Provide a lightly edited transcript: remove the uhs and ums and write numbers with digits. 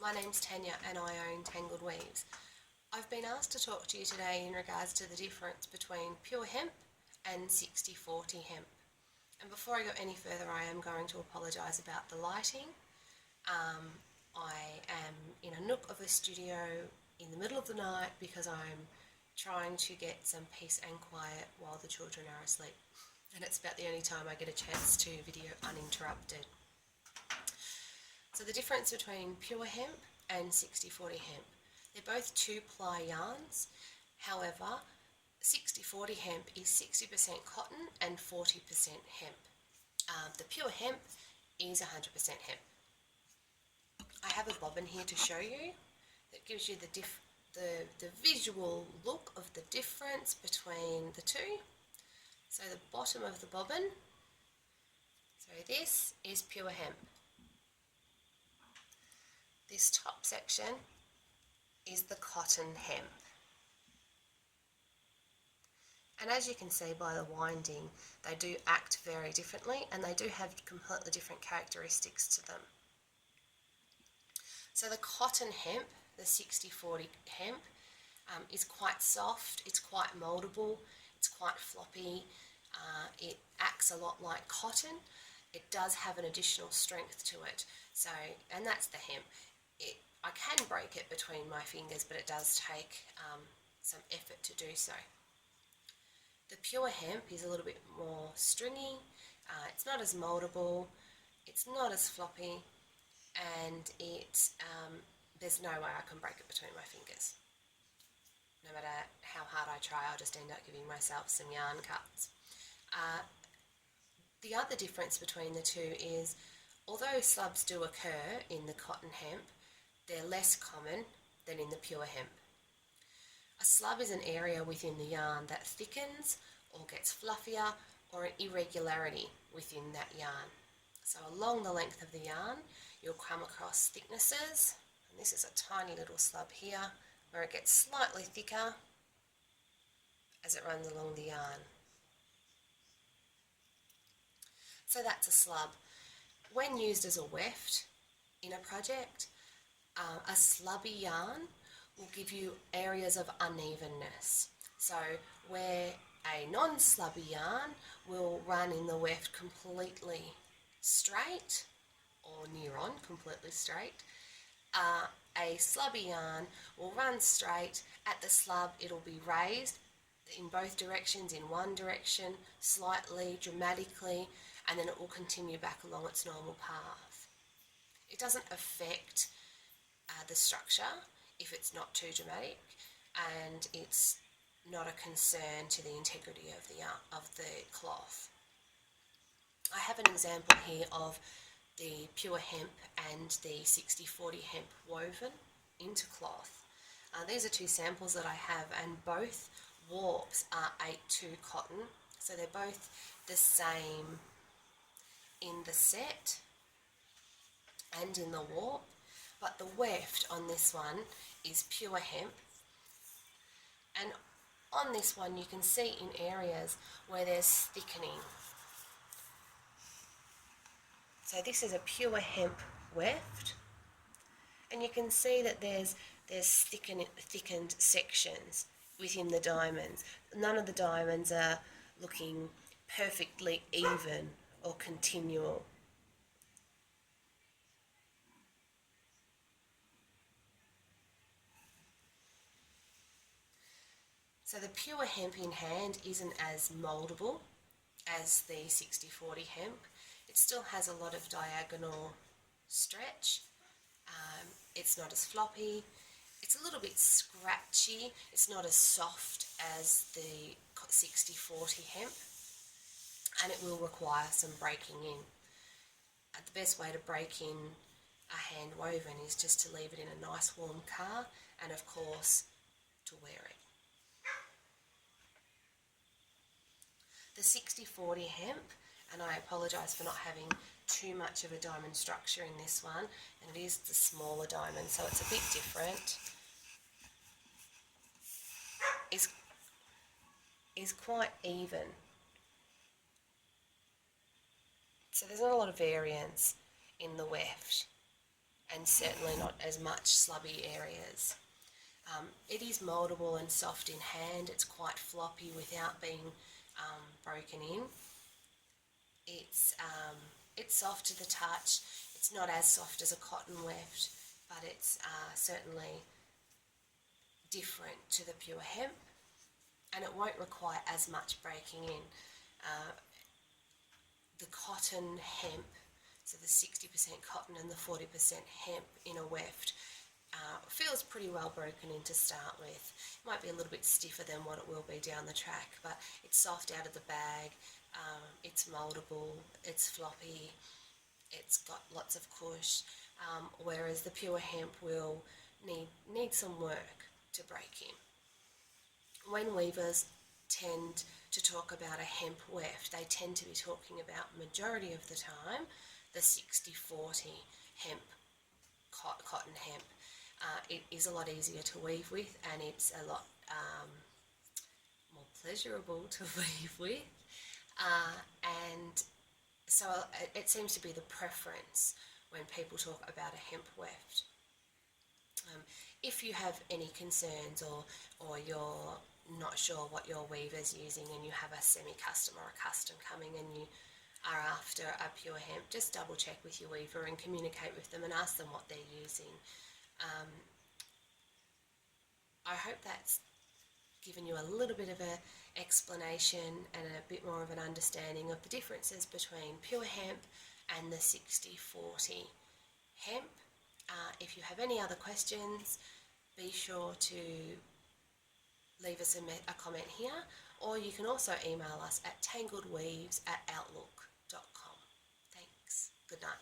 My name's Tanya and I own Tangled Weaves. I've been asked to talk to you today in regards to the difference between pure hemp and 60/40 hemp. And before I go any further, I am going to apologise about the lighting. I am in a nook of a studio in the middle of the night because I'm trying to get some peace and quiet while the children are asleep. And it's about the only time I get a chance to video uninterrupted. So the difference between pure hemp and 60/40 hemp. They're both 2-ply yarns. However, 60/40 hemp is 60% cotton and 40% hemp. The pure hemp is 100% hemp. I have a bobbin here to show you that gives you the visual look of the difference between the two. So the bottom of the bobbin, so this is pure hemp. This top section is the cotton hemp. And as you can see by the winding, they do act very differently and they do have completely different characteristics to them. So the cotton hemp, the 60/40 hemp, is quite soft, it's quite mouldable, it's quite floppy, it acts a lot like cotton. It does have an additional strength to it, and that's the hemp. I can break it between my fingers, but it does take some effort to do so. The pure hemp is a little bit more stringy, it's not as mouldable, it's not as floppy, and there's no way I can break it between my fingers. No matter how hard I try, I'll just end up giving myself some yarn cuts. The other difference between the two is, although slubs do occur in the cotton hemp, they're less common than in the pure hemp. A slub is an area within the yarn that thickens or gets fluffier, or an irregularity within that yarn. So along the length of the yarn, you'll come across thicknesses, and this is a tiny little slub here, where it gets slightly thicker as it runs along the yarn. So that's a slub. When used as a weft in a project, a slubby yarn will give you areas of unevenness. So where a non-slubby yarn will run in the weft completely straight, or near on completely straight, a slubby yarn will run straight. At the slub it'll be raised in both directions, in one direction, slightly, dramatically, and then it will continue back along its normal path. It doesn't affect the structure if it's not too dramatic, and it's not a concern to the integrity of the cloth. I have an example here of the pure hemp and the 60/40 hemp woven into cloth. These are two samples that I have, and both warps are 8/2 cotton, so they're both the same in the set and in the warp, but the weft on this one is pure hemp, and on this one you can see in areas where there's thickening. So this is a pure hemp weft, and you can see that there's thickened sections within the diamonds. None of the diamonds are looking perfectly even or continual. So the pure hemp in hand isn't as mouldable as the 60/40 hemp. It still has a lot of diagonal stretch. It's not as floppy. It's a little bit scratchy. It's not as soft as the 60/40 hemp, and it will require some breaking in. The best way to break in a hand woven is just to leave it in a nice warm car, and of course to wear it. The 60/40 hemp, and I apologise for not having too much of a diamond structure in this one, and it is the smaller diamond, so it's a bit different, is quite even. So there's not a lot of variance in the weft, and certainly not as much slubby areas. It is mouldable and soft in hand. It's quite floppy without being broken in. It's soft to the touch. It's not as soft as a cotton weft, but it's certainly different to the pure hemp, and it won't require as much breaking in. The cotton hemp, so the 60% cotton and the 40% hemp in a weft, feels pretty well broken in to start with. It might be a little bit stiffer than what it will be down the track, but it's soft out of the bag, it's mouldable, it's floppy, it's got lots of cush, whereas the pure hemp will need some work to break in. When weavers tend to talk about a hemp weft, they tend to be talking about, majority of the time, the 60-40 hemp, cotton hemp. It is a lot easier to weave with, and it's a lot more pleasurable to weave with, and so it seems to be the preference when people talk about a hemp weft. If you have any concerns, or you're not sure what your weaver's using, and you have a semi-custom or a custom coming and you are after a pure hemp, just double check with your weaver and communicate with them and ask them what they're using. I hope that's given you a little bit of an explanation and a bit more of an understanding of the differences between pure hemp and the 60-40 hemp. If you have any other questions, be sure to leave us a comment here, or you can also email us at tangledweaves@outlook.com. Thanks. Good night.